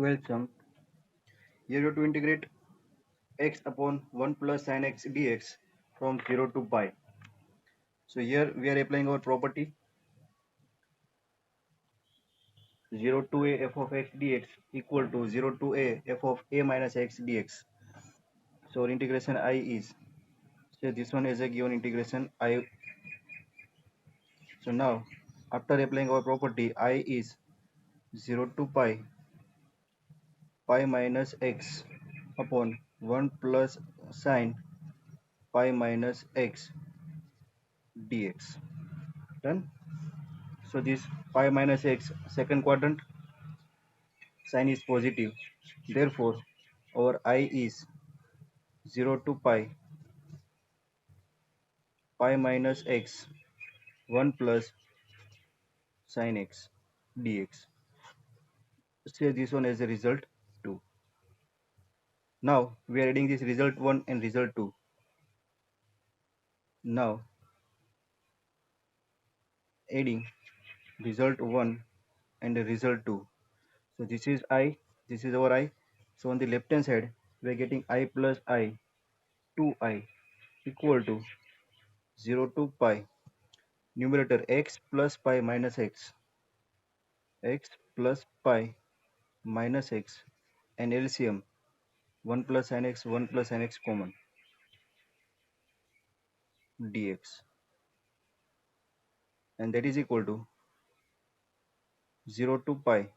12th sum. Here you have to integrate x upon 1 plus sin x dx from 0 to pi. So here we are applying our property 0 to a f of x dx equal to 0 to a f of a minus x dx. So our integration I is, so this one is a given integration I. So now after applying our property I is 0 to pi minus x upon 1 plus sin pi minus x dx. Done. So this pi minus x second quadrant sign is positive. Therefore, our I is 0 to pi minus x 1 plus sin x dx. Say this one as a result 2. Now we are adding this result 1 and result 2. Now adding result 1 and the result 2. So this is I, this is our I. So on the left hand side we are getting I plus I 2I equal to 0 to numerator x plus pi minus x plus pi minus x, and LCM 1 plus sin x 1 plus sin x common dx, and that is equal to 0 to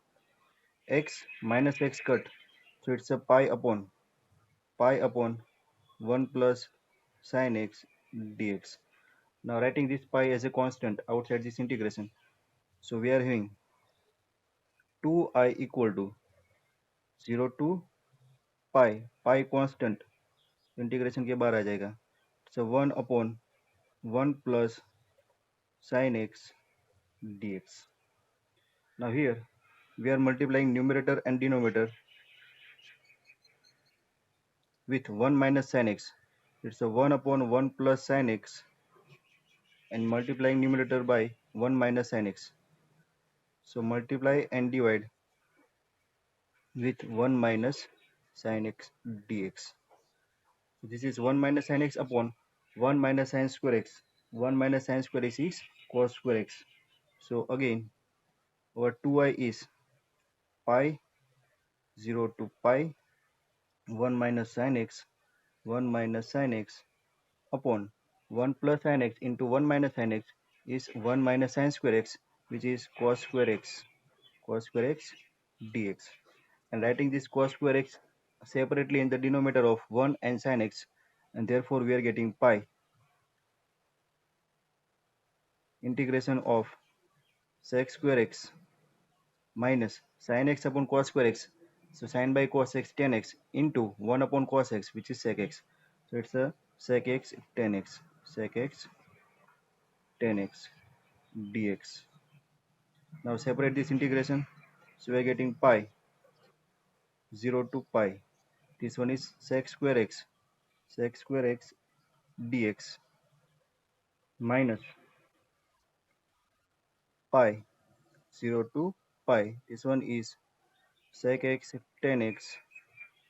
x minus x cut, so it's a pi upon 1 plus sin x dx. Now writing this pi as a constant outside this integration, so we are having 2I equal to 0 to pi constant integration के बाहर आ जाएगा, so 1 upon 1 plus sin x dx. Now here we are multiplying numerator and denominator with 1 minus sin x. It's a 1 upon 1 plus sin x, and multiplying numerator by 1 minus sin x. So multiply and divide with 1 minus sin x dx. So this is 1 minus sin x upon 1 minus sin square x. 1 minus sin square x is cos square x. So again our 2I is pi 0 to 1 minus sin x 1 minus sin x upon 1 plus sin x into 1 minus sin x is 1 minus sin square x, which is cos square x dx, and writing this cos square x separately in the denominator of 1 and sin x, and therefore we are getting pi integration of sec square x minus sin x upon cos square x, so sin by cos x tan x into 1 upon cos x, which is sec x. So it's a sec x tan x dx. Now separate this integration, so we are getting pi 0 to this one is sec square x dx minus pi 0 to this one is sec x tan x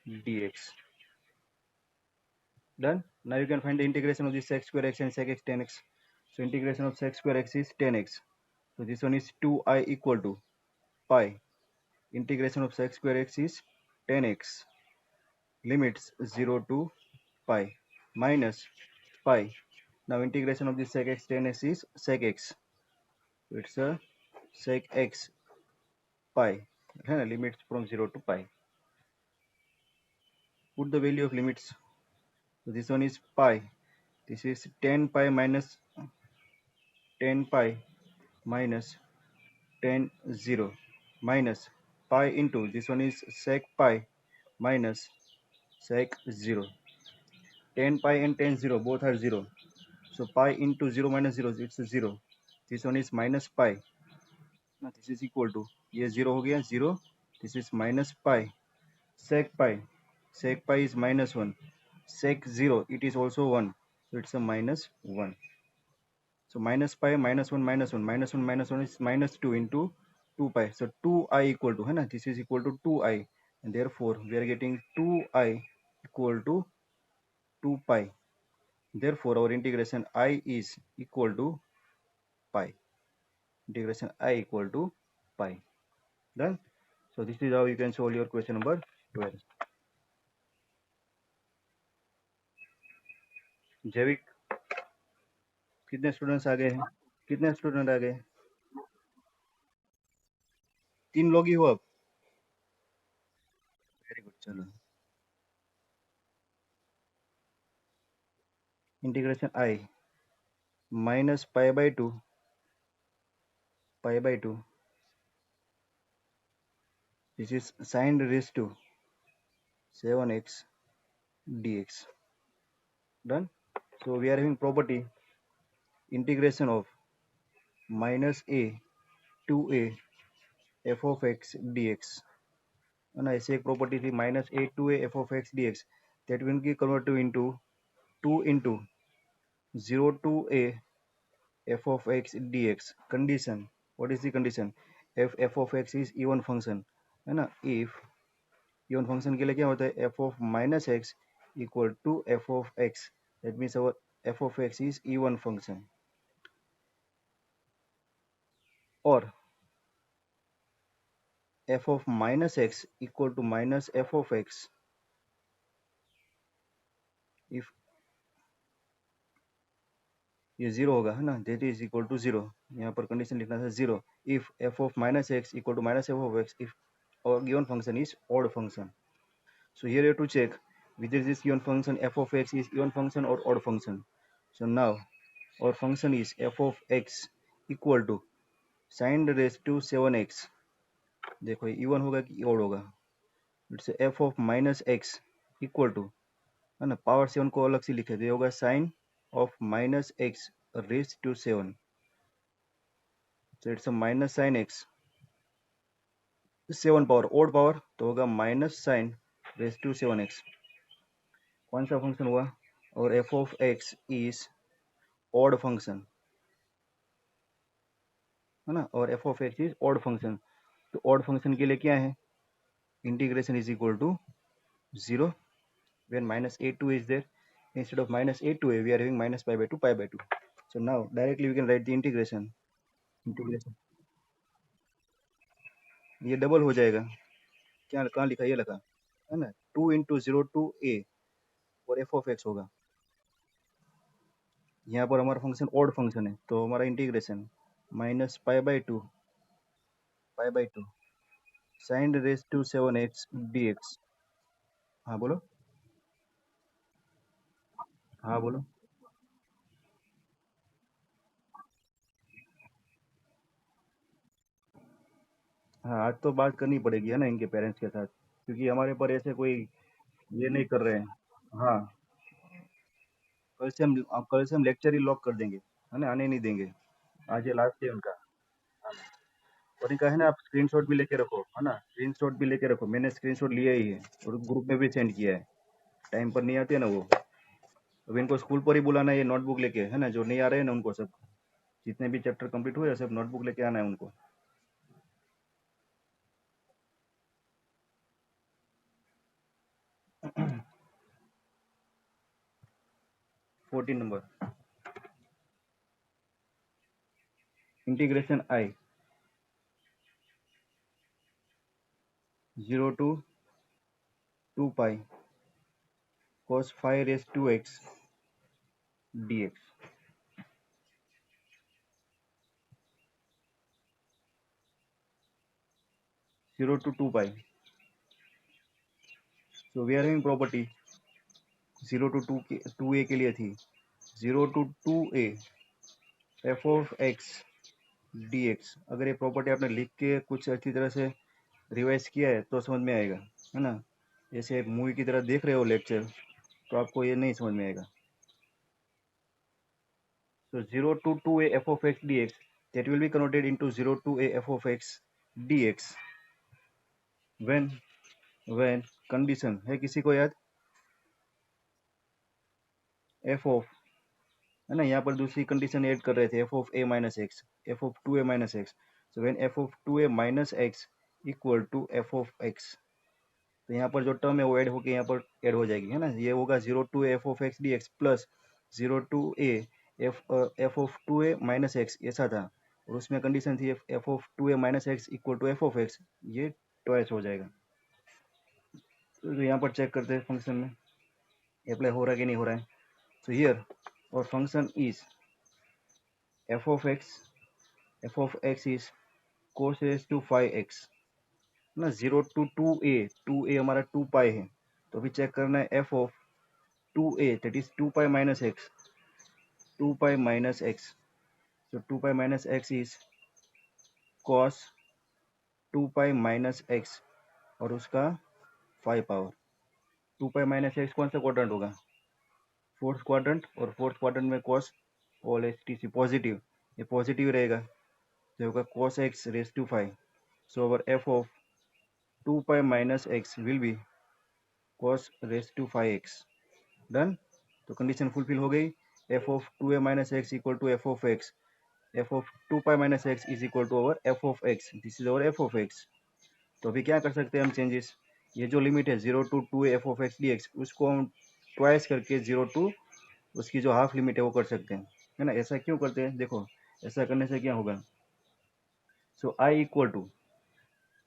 dx. Done. Now you can find the integration of this sec square x and sec x tan x. So integration of sec square x is tan x. So this one is 2I equal to pi. Integration of sec square x is tan x. Limits 0 to minus pi. Now integration of this sec x tan x is sec x. So it's a sec x pi. Limits from 0 to Put the value of limits. So this one is pi. This is 10 minus 10 minus tan 0 minus pi into this one is sec pi minus sec 0. Tan and tan 0 both are 0. So pi into 0 minus 0, it's a 0. This one is minus pi. Now this is equal to, ये 0 हो गया 0. This is minus pi. Sec pi. Sec pi is minus 1. Sec 0, it is also 1. So it's a minus 1. So minus pi minus 1 minus 1 minus 1 minus 1 is minus 2 into 2 pi. So 2I equal to, this is equal to 2I. and therefore we are getting 2I equal to 2 pi. Therefore our integration I is equal to pi. Integration I equal to pi. Done. So this is how you can solve your question number 12. जैविक कितने students आ गए हैं? कितने student आ गए? 3 लोग ही हो अब? Very good. चलो, integration I minus pi by two this is sine raise to 7x dx. Done. So we are having property integration of minus a to a f of x dx. And I say property is minus a to a f of x dx, that will be converted into 2 into 0 to a f of x dx. Condition, what is the condition? If f of x is even function है ना, if even function के लिए क्या होता है, f of minus x equal to f of x, that means our f of x is even function. Or f of minus x equal to minus f of x if ये zero होगा है ना, that is equal to zero. यहाँ पर condition लिखना था zero. If f of minus x equal to minus f of x if our given function is odd function. So here you have to check whether this given function f of x is even function or odd function. So now our function is f of x equal to sin raised to 7x. देखो ये even होगा कि odd होगा. It's f of minus x equal to है ना, power 7 को अलग से लिखे तो होगा sine of minus x raise to 7. So it's a minus sin x 7 power odd power तो होगा minus sign raise to 7x. कौन सा फंक्शन हुआ? और f of x is odd function है ना, और f of x is odd function. तो ऑड फंक्शन के लिए क्या है, integration is equal to 0 when minus a 2 is there. Instead of minus a to a we are having minus pi by 2 pi by 2. So now directly we can write the integration. ये double हो जाएगा, क्या कहाँ लिखा, ये लिखा है ना, 2 इंटू 0 टू a और f ऑफ x होगा. यहाँ पर हमारा फंक्शन ऑड फंक्शन है तो हमारा integration minus pi by two sine raise to 7x dx. हाँ बोलो. हाँ बोलो. हाँ आज तो बात करनी पड़ेगी है ना इनके पेरेंट्स के साथ, क्योंकि हमारे पर ऐसे कोई ये नहीं कर रहे हैं. हाँ कल से हम लेक्चर ही लॉक कर देंगे है ना, आने नहीं देंगे. आज ये लास्ट है उनका. और इनका है ना, आप स्क्रीनशॉट भी लेके रखो है ना, स्क्रीनशॉट भी लेके रखो. मैंने स्क्रीनशॉट लिया ही है और ग्रुप में भी सेंड किया है. टाइम पर नहीं आते हैं ना वो, अब इनको स्कूल पर ही बुलाना है, ये नोटबुक लेके है ना, जो नहीं आ रहे हैं ना उनको, सब जितने भी चैप्टर कंप्लीट हुए सब नोटबुक लेके आना है उनको. 14 number integration I 0 to 2 pi cos 5 raised to x dx. Zero to 2 pi. So we are having property 0 to 2a के लिए थी 0 to 2a f of x dx. अगर ये प्रॉपर्टी आपने लिख के कुछ अच्छी तरह से रिवाइज किया है तो समझ में आएगा है ना. जैसे एक मूवी की तरह देख रहे हो लेक्चर तो आपको ये नहीं समझ में आएगा. So 0 to 2a f of x dx, that will be converted into 0 to a f of x dx when condition है किसी को याद, f of है ना, यहाँ पर दूसरी कंडीशन ऐड कर रहे थे f of a minus x, f of 2a minus x. So when f of 2a minus x equal to f of x, तो यहाँ पर जो टर्म है वो ऐड होके यहाँ पर ऐड हो जाएगी, है ना। ये होगा 0 to a f(x) dx plus 0 to a f(2a minus x), ऐसा था। और उसमें कंडीशन थी f(2a minus x) equal to f(x), ये ट्वाइस हो जाएगा। तो यहाँ पर चेक करते हैं फंक्शन में अप्लाई हो रहा है कि नहीं हो रहा है। सो हियर और function is f(x) is cos raised to 5x ना, 0 to 2a हमारा 2 पाई है। तो अभी चेक करना है f(2a) that is 2 pi minus x, 2 pi minus x. So 2 pi minus x is cos 2 pi minus x और उसका 5 पावर। 2 पाई माइनस एक्स कौन सा क्वाड्रेंट होगा? फोर्थ क्वाड्रेंट, और फोर्थ क्वाड्रेंट में cos all H T C positive, ये positive रहेगा, तो होगा cos x raise to 5। So our f of 2 pi minus x will be cos raise to 5x। Done. तो कंडीशन फुलफिल हो गई। f of 2a minus x equal to f of x, f of 2 pi minus x is equal to our f of x, this is our f of x। तो अभी क्या कर सकते हैं हम चेंजेस, ये जो लिमिट है 0 to 2a f of x dx, उसको हम ट्वाइस करके 0 to उसकी जो हाफ लिमिट है वो कर सकते हैं, है ना। ऐसा क्यों करते हैं, देखो ऐसा करने से क्या होगा। सो आई इक्वल टू,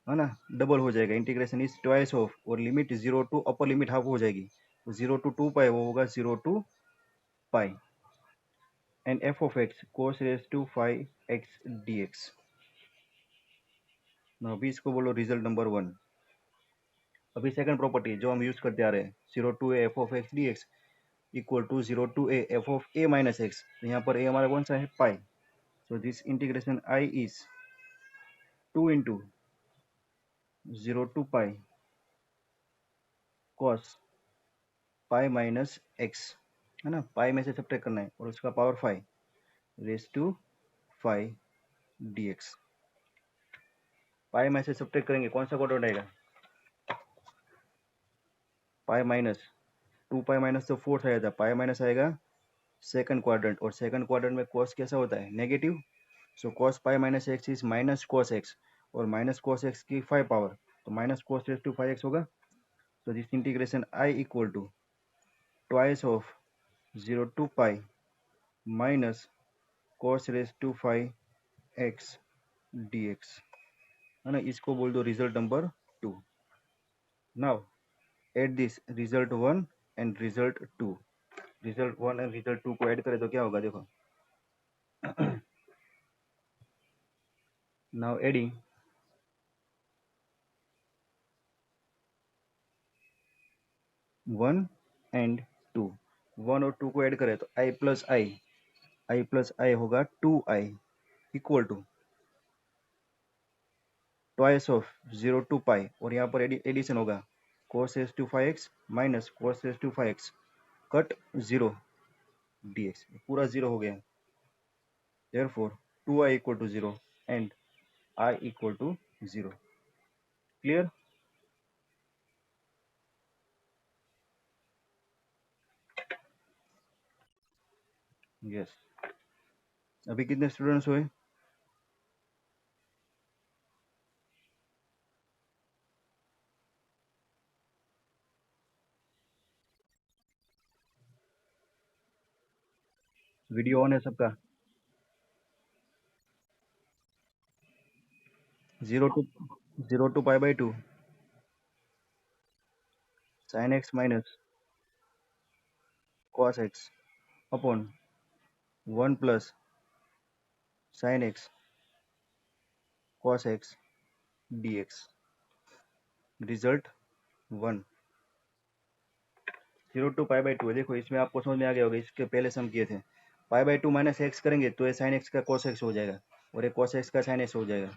है ना, डबल हो जाएगा, इंटीग्रेशन इज ट्वाइस ऑफ, और limit 0 to upper limit half हो जाएगी, तो 0 to 2 पाई वो होगा 0 to pi, and f of x cos raise to 5x dx। ना अभी इसको बोलो रिजल्ट नंबर 1। अभी सेकंड प्रॉपर्टी जो हम यूज करते आ रहे हैं, 0 to a f of x dx equal to 0 to a f of a minus x. तो यहाँ पर a हमारा कौन सा है, pi. So this integration I is 2 into 0 to pi cos pi minus x, है ना, पाई में से सब्ट्रैक्ट करना है और उसका पावर 5 रेज टू 5 dx। पाई में से सब्ट्रैक्ट करेंगे कौन सा क्वाड्रेंट आएगा, पाई माइनस 2 पाई माइनस तो फोर्थ आया था, पाई माइनस आएगा सेकंड क्वाड्रेंट, और सेकंड क्वाड्रेंट में cos कैसा होता है, negative. So cos pi minus x is minus cos x, और माइनस cos एक्स की 5 पावर, तो minus cos raise to 5x होगा। so this integration I equal to twice of 0 to pi minus cos raised to 5x dx, है ना। इसको बोल दो result number 2। Now add this result 1 and result 2। Result 1 and result 2 को add करें तो क्या होगा, देखो। नाउ एडिंग 1 एंड 2, 1 और 2 को ऐड करें तो i प्लस आई होगा 2i equal to twice of 0 to pi, और यहाँ पर एडिशन होगा cos raise to 5x minus cos raise to 5x cut 0 dx, पूरा 0 हो गया। therefore 2i equal to 0 and I equal to 0। Clear? Yes. अभी कितने स्टूडेंट्स हुए? वीडियो ऑन है सबका? 0 to पाई/2 sin x minus cos x upon 1 plus sin x cos x dx। Result 1 0 to पाई/2 है। देखो इसमें आपको समझ में आ गया होगा, इसके पहले सम किए थे। पाई/2 माइनस एक्स करेंगे तो ये साइन एक्स का cos x हो जाएगा, और ये cos x का sin x हो जाएगा,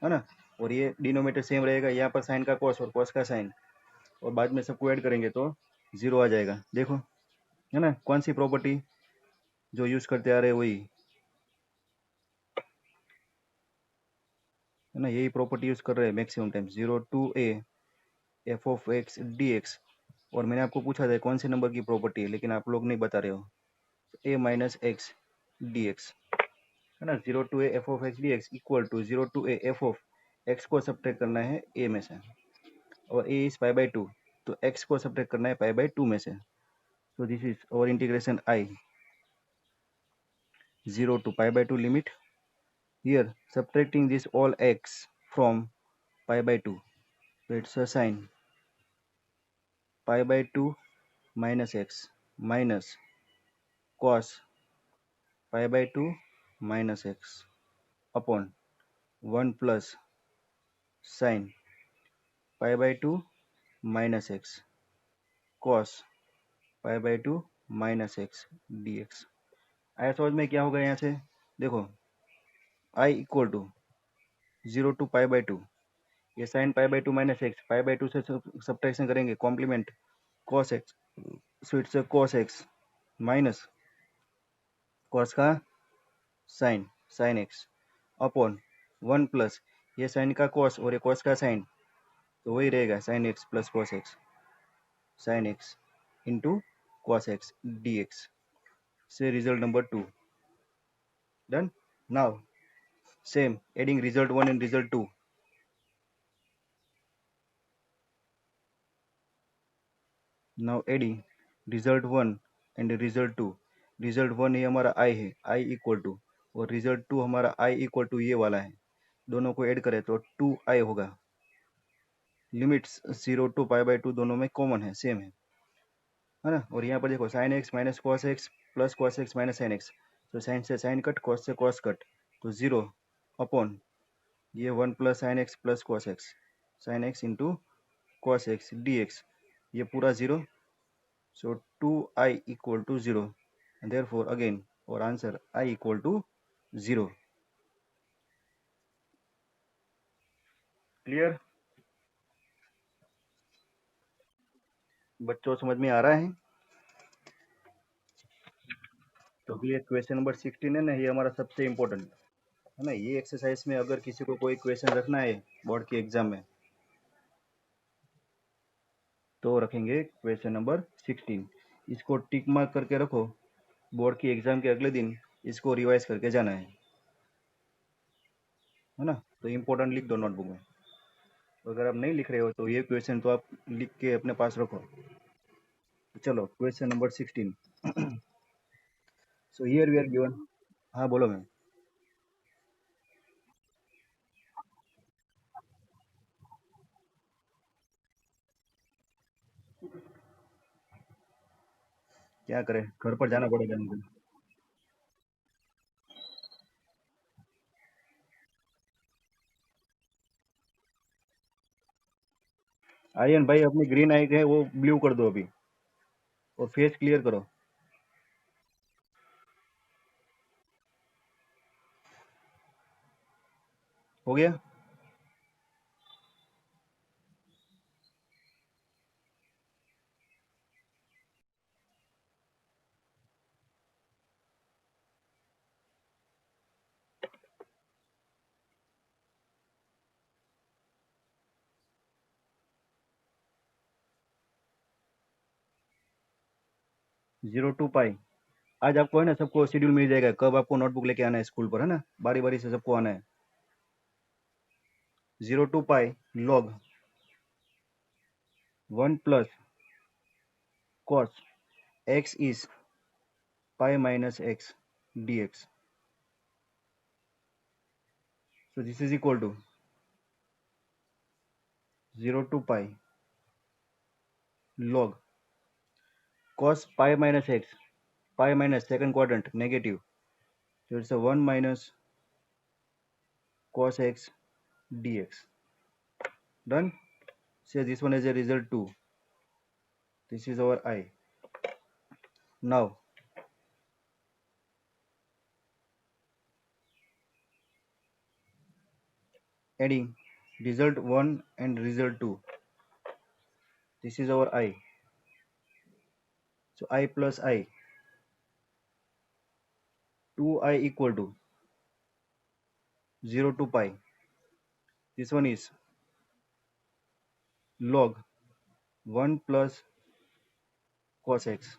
है ना। और ये डिनोमीटर सेम रहेगा, यहाँ पर साइन का cos और cos का साइन, और बाद में सबको ऐड करेंगे तो 0 आ जाएगा। देखो, है ना, कौन सी प्रॉपर्टी जो यूज करते आ रहे हैं वही, है ना, यही प्रॉपर्टी यूज कर रहे हैं maximum time, 0 to a f of x dx। और मैंने आपको पूछा था कौन से नंबर की प्रॉपर्टी है, लेकिन आप लोग नहीं बता रहे हो। a माइनस एक्स dx, है ना, 0 to a f of x dx equal to 0 to a f of x को सब्ट्रैक्ट करना है a में से। और a is pi by two, तो x को सब्ट्रैक्ट करना है पाई बाई टू में से। So this is our integration I 0 to pi by 2 limit. Here subtracting this all x from pi by 2. So it's a sign pi by 2 minus x minus cos pi by 2 minus x upon 1 plus sin pi by 2 minus x cos pi by 2 minus x dx। आया समझ में क्या होगा यहाँ से? देखो I equal to 0 to pi by two, ये sine pi by two minus x, pi by two से सब्ट्रैक्शन करेंगे complement cos x, so it's cos x minus cos का sine sine x upon 1 plus ये sine का cos और ये cos का sign, तो वही रहेगा sine x plus cos x, sine x into cos x dx। से result number 2 done. Now same adding result 1 and result 2। Now adding result 1 and result 2। Result 1 ये हमारा i है, i इक्वल टू, और result 2 हमारा i equal to ये वाला है, दोनों को ऐड करें तो 2i होगा। Limits 0 to pi by two दोनों में कॉमन है, सेम है ना। और यहाँ पर देखो sine x minus cos x plus cos x minus sine x, तो साइन से साइन कट, कॉस से कॉस कट, तो 0 अपॉन ये 1 plus sine x plus cos x, sine x into cos x d x, ये पूरा 0। So 2i equal to 0, and therefore again our answer I equal to 0। Clear बच्चों, समझ में आ रहा है? तो ये क्वेश्चन नंबर 16 है ना, ये हमारा सबसे इम्पोर्टेंट है ना। ये एक्सरसाइज में अगर किसी को कोई क्वेश्चन रखना है बोर्ड के एग्जाम में, तो रखेंगे क्वेश्चन नंबर 16। इसको टिक मार्क करके रखो, बोर्ड की एग्जाम के अगले दिन इसको रिवाइज करके जाना है ना। तो इम्पोर्टेंट लिख दो नोटबुक में। तो अगर आप नहीं लिख रहे हो तो ये क्वेश्चन तो आप लिख के अपने पास रखो। तो चलो question number 16। So here we are given. हाँ बोलो मैम। क्या करें, घर पर जाना पड़ेगा मुझे। आर्यन भाई अपनी ग्रीन आई है वो ब्लू कर दो अभी, और फेस क्लियर करो। हो गया? 0 टू पाई। आज आपको है ना सबको शेड्यूल मिल जाएगा कब आपको नोटबुक लेके आना है स्कूल पर, है ना, बारी बारी से सबको आना है। 0 to pi log 1 plus cos x is pi minus x d x. So this is equal to 0 to pi log cos pi minus x, pi minus second quadrant negative, so it's a 1 minus cos x dx। Done? Say this one as a result 2. This is our I. Now adding result 1 and result 2. This is our I. So I plus I, 2I equal to 0 to pi. This one is log 1 plus cos x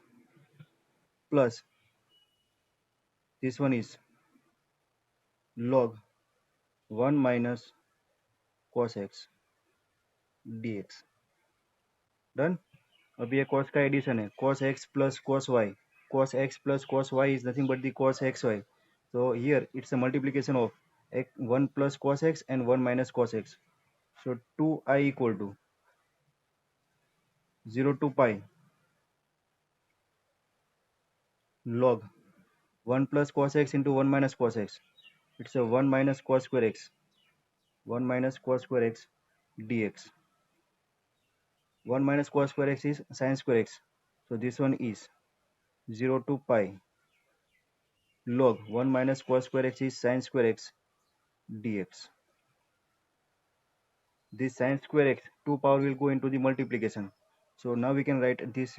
plus this one is log 1 minus cos x dx। Done. अब ये cos का addition है, cos x plus cos y. Cos x plus cos y is nothing but the cos xy. So here it's a multiplication of 1 plus cos x and 1 minus cos x. So 2i equal to 0 to pi log 1 plus cos x into 1 minus cos x. It's a 1 minus cos square x. 1 minus cos square x dx. 1 minus cos square x is sin square x. So this one is 0 to pi log 1 minus cos square x is sin square x dx. This sin square x, 2 power will go into the multiplication. So now we can write this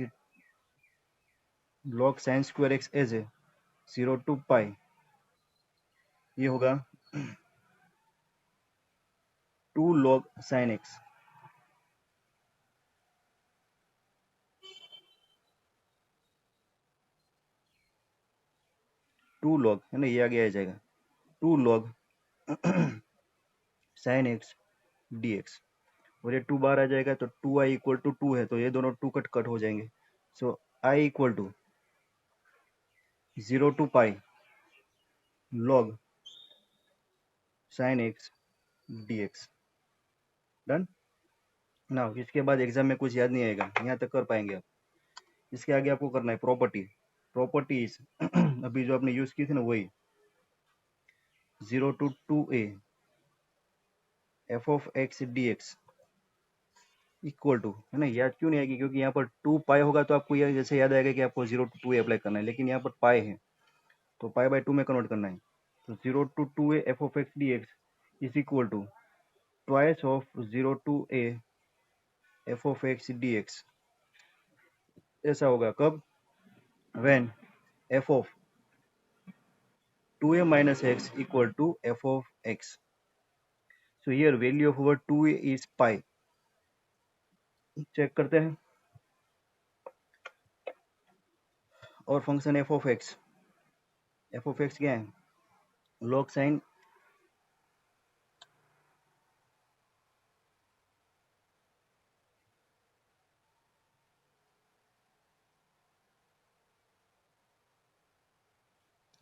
log sin square x as a 0 to pi. ये होगा 2 log sin x. 2 log है ना, ये आगे आ जाएगा 2 log sin x dx. और ये 2 बार आ जाएगा तो 2i इक्वल टू 2 है, तो ये दोनों 2 कट हो जाएंगे. So i equal to 0 to pi log sin x dx. Done. Now इसके बाद एग्जाम में कुछ याद नहीं आएगा, यहाँ तक कर पाएंगे आप. इसके आगे आपको करना है प्रॉपर्टी. प्रॉपर्टीज अभी जो आपने यूज की थी ना वही 0 to 2a f of x dx equal to, है ना. याद क्यों नहीं आएगी, क्योंकि यहाँ पर 2 पाई होगा तो आपको ये जैसे याद आएगा कि आपको 0 to 2a अप्लाई करना है, लेकिन यहाँ पर पाई है तो पाई बाय 2 में कन्वर्ट करना है. तो 0 to 2a f of x dx is equal to twice of 0 to a f of x dx. ऐसा होगा कब, when f of 2a minus x equal to f of x. So here value of our 2a is pi. Check करते हैं. और function f of x, f of x क्या है, log sin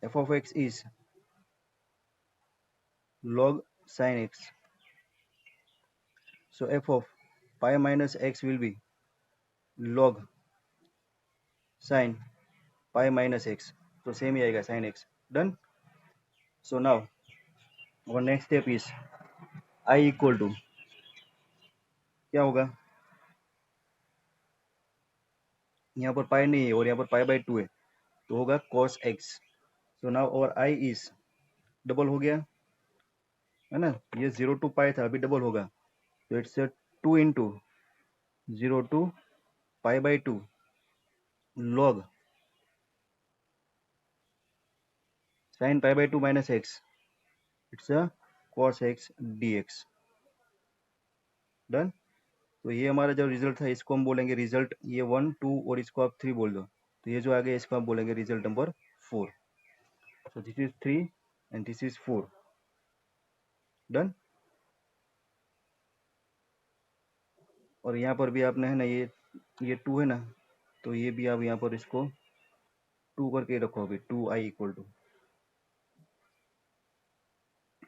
f of x is log sin x. So f of pi minus x will be log sin pi minus x. तो same ही आएगा sin x. Done. So now our next step is I equal to क्या होगा, यहाँ पर पाई नहीं है और यहाँ पर पाई बाय 2 है तो होगा cos x. So now our I is double हो गया, है ना. ये 0 to पाई था, अभी डबल होगा तो it's 2 into 0 to pi by 2 log sin pi by 2 minus x. It's a cos x dx. Done. तो ये हमारा जो रिजल्ट था इसको हम बोलेंगे रिजल्ट, ये 1 2 और इसको आप 3 बोल दो, तो ये जो आ गया इसको आप बोलेंगे result number 4. So this is 3 and this is 4. Done. और यहाँ पर भी आपने है ना ये 2 है ना, तो ये भी आप यहाँ पर इसको 2 करके रखो अभी 2i इक्वल टू,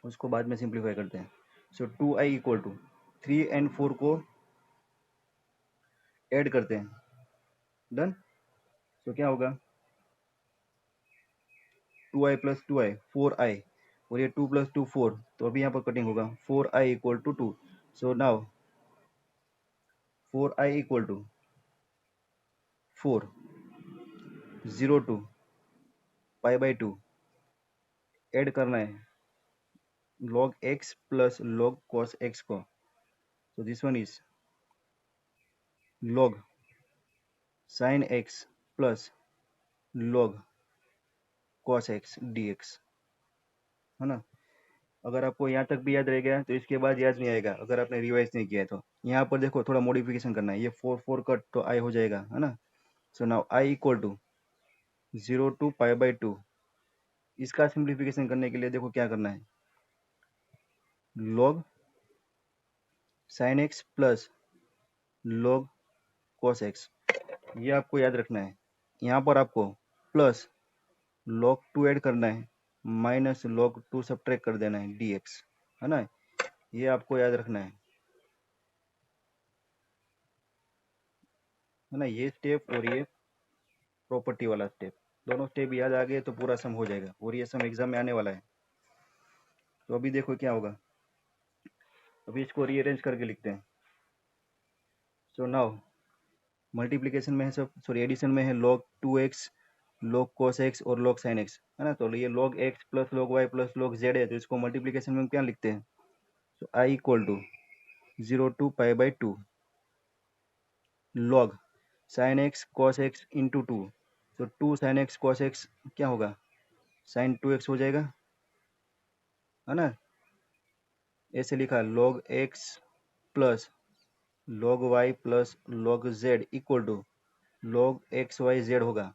उसको बाद में सिंप्लीफाई करते हैं. सो 2i इक्वल टू 3 एंड 4 को ऐड करते हैं. डन. तो क्या होगा 2i प्लस 2i 4i और ये 2 प्लस 2 4, तो अभी यहाँ पर कटिंग होगा 4i equal to 2. So now 4i equal to 4 0 to pi by 2 add करना है log x plus log cos x को. So this one is log sin x plus log cos x dx, है ना. अगर आपको यहाँ तक भी याद रह गया तो इसके बाद याद नहीं आएगा अगर आपने रिवाइज नहीं किया. तो यहाँ पर देखो थोड़ा मॉडिफिकेशन करना है, ये 4 4 कट तो i हो जाएगा, है ना. So now i equal to 0 to pi by 2. इसका सिंप्लीफिकेशन करने के लिए देखो क्या करना है, log sin x plus log cos x, ये आपको याद रखना है। यहाँ पर आपको प्लस log 2 ऐड करना है, माइनस log 2 सब्ट्रैक्ट कर देना है dx, है ना, ये आपको याद रखना है ना, ये स्टेप और ये प्रॉपर्टी वाला स्टेप, दोनों स्टेप याद आ गए तो पूरा सम हो जाएगा, और ये सम एग्जाम में आने वाला है। तो अभी देखो क्या होगा, अभी इसको रीअरेंज करके लिखते हैं। सो नाउ मल्टीप्लिकेशन में है सब, सॉरी एडिशन में है log 2x, log cos x और log sin x, है ना, तो ये log x plus log y plus log z है, तो इसको मल्टीप्लिकेशन में क्या लिखते हैं, तो I equal to 0 to pi by 2 log sin x cos x into 2, तो 2 sin x cos x क्या होगा, sin 2x हो जाएगा, है ना, ऐसे लिखा log x plus log y plus log z equal to log x y z होगा,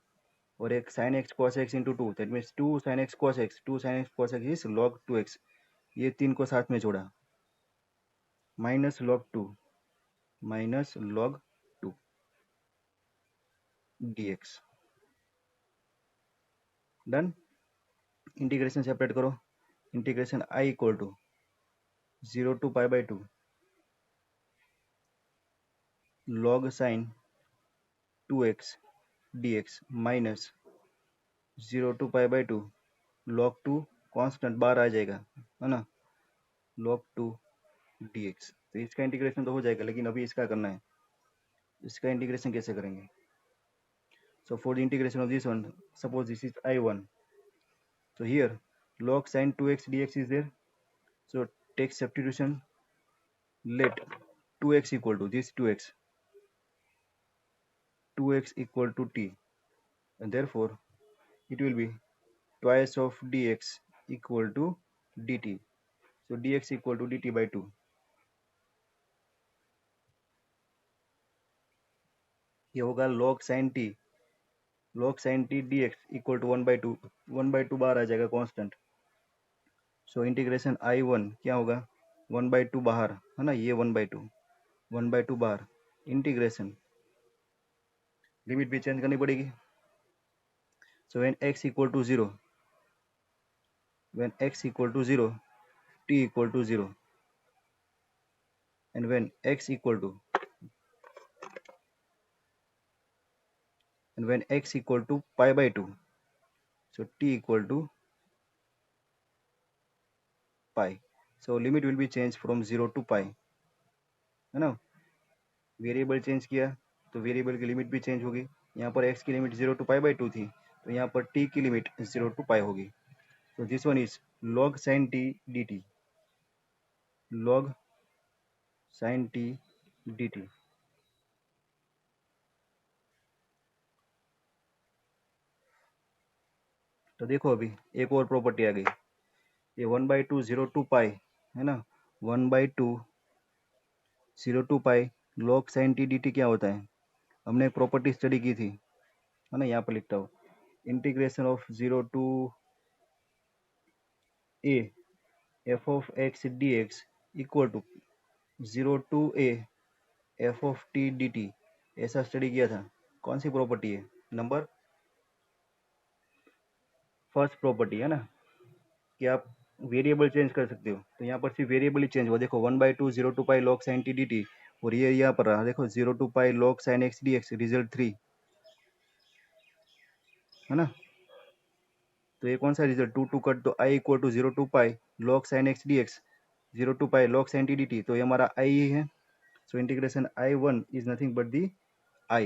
और एक sin x cos x into 2, that means 2 sin x cos x, 2 sin x cos x is log 2x, ये तीन को साथ में जोड़ा, minus log 2 minus log 2 dx, done. Integration separate करो, integration I equal to 0 to pi by 2 log sin 2x dx minus 0 to pi by 2 log 2 constant बाहर आ जाएगा, है ना, log 2 dx, तो इसका इंटीग्रेशन तो हो जाएगा, लेकिन अभी इसका करना है, इसका इंटीग्रेशन कैसे करेंगे। So for the integration of this one, suppose this is I1, so here log sin 2x dx is there, so take substitution, let 2x equal to this 2x equal to t, and therefore it will be twice of dx equal to dt, so dx equal to dt by 2, ये होगा log sin t dx equal to 1 by 2, 1 by 2 बाहर आ जाएगा constant, so integration I1 क्या होगा, 1 by 2 बाहर, है ना, ये 1 by 2, 1 by 2 बाहर, इंटीग्रेशन लिमिट भी चेंज करनी पड़ेगी, so when x equal to 0, t equal to 0, and when x equal to pi by 2, so t equal to pi, so limit will be change from 0 to pi, है ना, variable change किया तो variable की limit भी change होगी, यहाँ पर x की लिमिट 0 टू पाई बाई 2 थी, तो यहाँ पर t की लिमिट 0 टू पाई होगी, so this one is log sin t dt, log sin t dt, तो देखो अभी एक और प्रॉपर्टी आ गई, ये 1 बाई 2 0 टू पाई, है ना, 1 by 2 0 to pi log sin t dt क्या होता है, हमने एक प्रॉपर्टी स्टडी की थी, है ना, यहाँ पर लिखता हूँ, integration of 0 to a f of x dx equal to 0 to a f of t dt, ऐसा स्टडी किया था, कौन सी प्रॉपर्टी है, नंबर फर्स्ट प्रॉपर्टी, है ना, कि आप वेरिएबल चेंज कर सकते हो, तो यहाँ पर सिर्फ वेरिएबल ही चेंज हुआ, देखो 1 by 2 0 to pi log sin t dt, और ये यहाँ पर रहा, देखो 0 to pi log sin x dx, result 3, है ना, तो ये कौन सा रिजल्ट, 2 टू कट, तो I equal to 0 to pi log sin x dx 0 to pi log sin t dt, तो ये हमारा I ही है, so integration I1 is nothing but the I,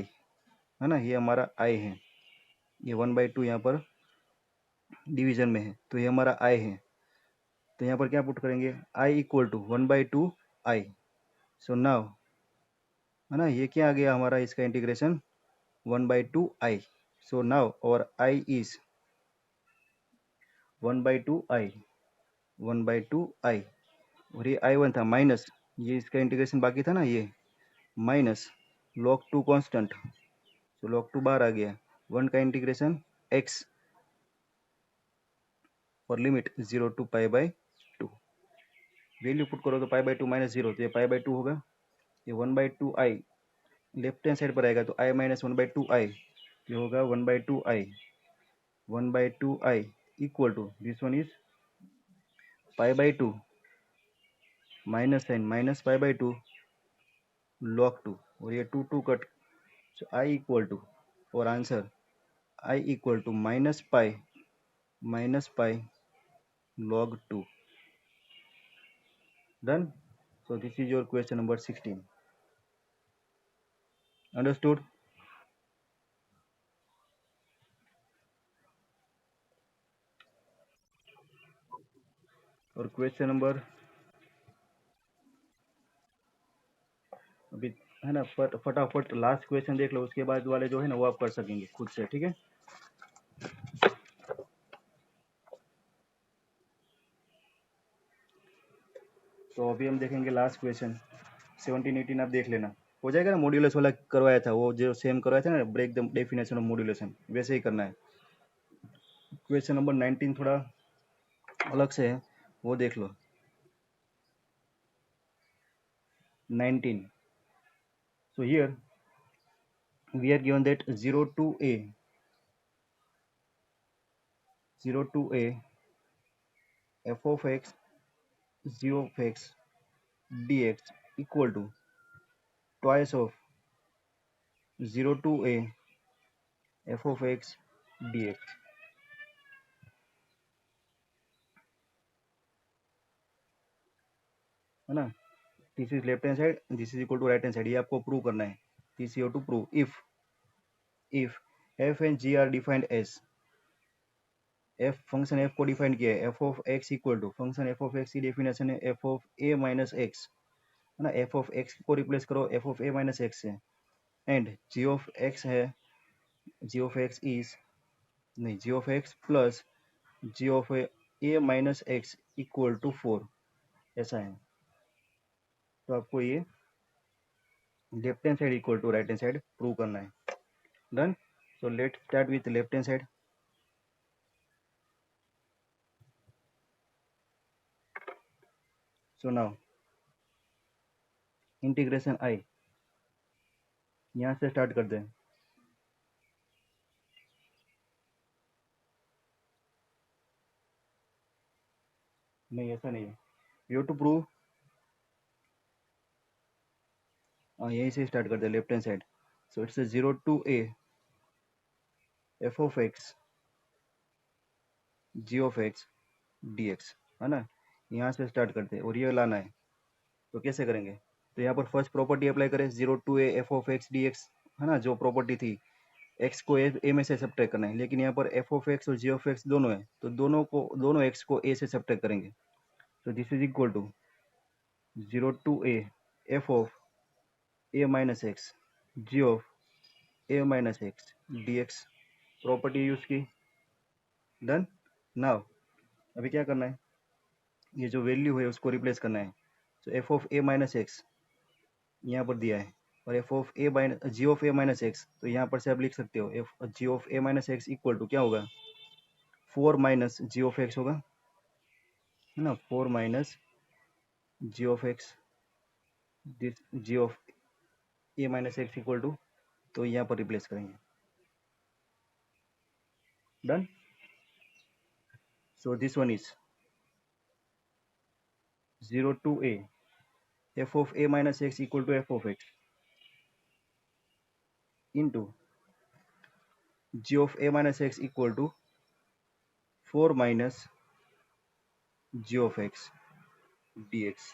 है ना, ये हमारा I है, ये 1 बाई 2 यहाँ पर डिवीजन में है, तो ये हमारा I है, तो यहाँ पर क्या पुट करेंगे, I equal to 1 by 2 I, so now, है ना, ये क्या आ गया हमारा, इसका integration 1 by 2 I, so now और I is 1 by 2 I, 1 by 2 I, और ये I1 था माइनस, ये इसका इंटीग्रेशन बाकी था ना, ये माइनस log 2 कांस्टेंट, तो log 2 बाहर आ गया, 1 का इंटीग्रेशन x और limit 0 to pi by 2, value put करो तो पाई बाई 2 माइनस 0, तो ये पाई बाई 2 होगा, ये 1 by 2 I left hand side पर आएगा तो आई माइनस 1/2 आई, ये होगा 1/2 I, 1/2 I equal to this one is π/2 minus sine minus π/2 log 2, और ये 2 cut, so I equal to, और answer I equal to minus pi log 2. Done. So this is your question number 16. Understood? और question number अभी है ना, फटाफट last question देख लो, उसके बाद वाले जो है ना वो आप कर सकेंगे खुद से, ठीक है। तो अभी हम देखेंगे लास्ट क्वेश्चन 17-18, आप देख लेना, हो जाएगा ना। मॉड्यूलस वाला करवाया था, वो जो सेम करवाया था ना, break the definition of modulation, वैसे ही करना है। क्वेश्चन नंबर 19 थोड़ा अलग से है, वो देख लो। 19. So here we are given that 0 to a f of x g of x dx equal to twice of 0 to a f of x dx, है ना। This is left hand side, this is equal to right hand side, ये आपको prove करना है। This you to prove if f and g are defined as, f function f को define किया है, f of x equal to function f of x की definition है f of a minus x, है ना। f of x को replace करो f of a minus x से, एंड g ऑफ x है, g ऑफ x इज, नहीं, g of x plus g of a minus x equal to 4, ऐसा है। तो आपको ये left hand side equal to right hand side prove करना है। डन। So let start with left hand side. So now integration I, यहाँ से स्टार्ट कर दें। नहीं, ऐसा नहीं है, यू टू प्रूव, यहीं से स्टार्ट कर दे left hand side. So it's 0 to a f of x g of x dx, है ना। यहाँ से स्टार्ट करते हैं और ये लाना है, तो कैसे करेंगे। तो यहाँ पर फर्स्ट प्रॉपर्टी अप्लाई करें, 0 to a f of x dx, है ना, जो प्रॉपर्टी थी, x को a में से सब्ट्रैक्ट करना है, लेकिन यहाँ पर f ऑफ x और g ऑफ x दोनों है, तो दोनों x को a से सब्ट्रैक्ट करेंगे। तो this is equal to 0 to a f of a minus x g of a minus x dx, property use की। डन। नाउ अभी क्या करना है, ये जो वैल्यू है उसको रिप्लेस करना है। तो f of a minus x यहाँ पर दिया है, और f of a minus g of a minus x, तो यहाँ पर से आप लिख सकते हो f g of a minus x equal to क्या होगा, 4 माइनस जी ऑफ एक्स होगा, है ना, 4 minus g of x, this g of a minus x equal to, तो यहाँ पर रिप्लेस करेंगे। Done. So this one is 0 to a f of a minus x equal to f of x into g of a minus x equal to 4 minus g of x dx।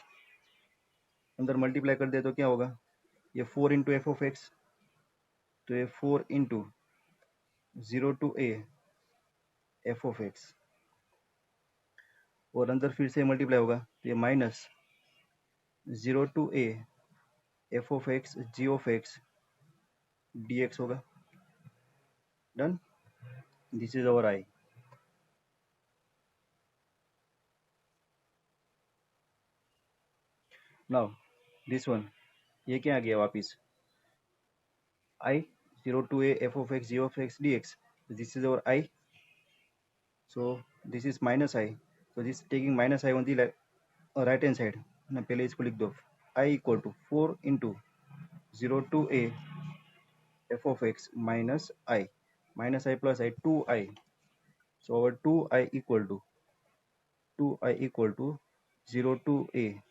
अंदर multiply कर दे तो क्या होगा, ये 4 into F of x, तो ये 4 into 0 to a f of x, और अंदर फिर से मल्टीप्लाई होगा, तो ये minus 0 to a f of x g of x dx होगा। Done. This is our I. Now this one, ये क्या आ गया वापिस, I 0 to a f of x g of x dx, this is our I. So this is minus I, so this taking minus I on the right hand side ना, पहले इसको लिख दो, i equal to 4 into 0 to a f of x minus I plus I 2i. So our 2i equal to 0 to a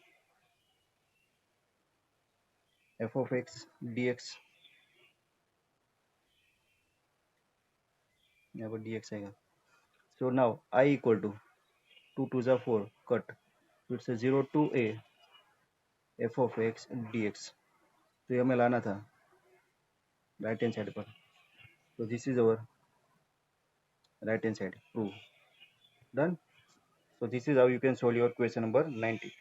f of x dx. यहाँ पर dx आएगा. So now I equal to 2 to the 4 cut. So it's a 0 to a f of x dx. तो ये हमें लाना था right hand side पर. So this is our right hand side proof. Done. So this is how you can solve your question number 90.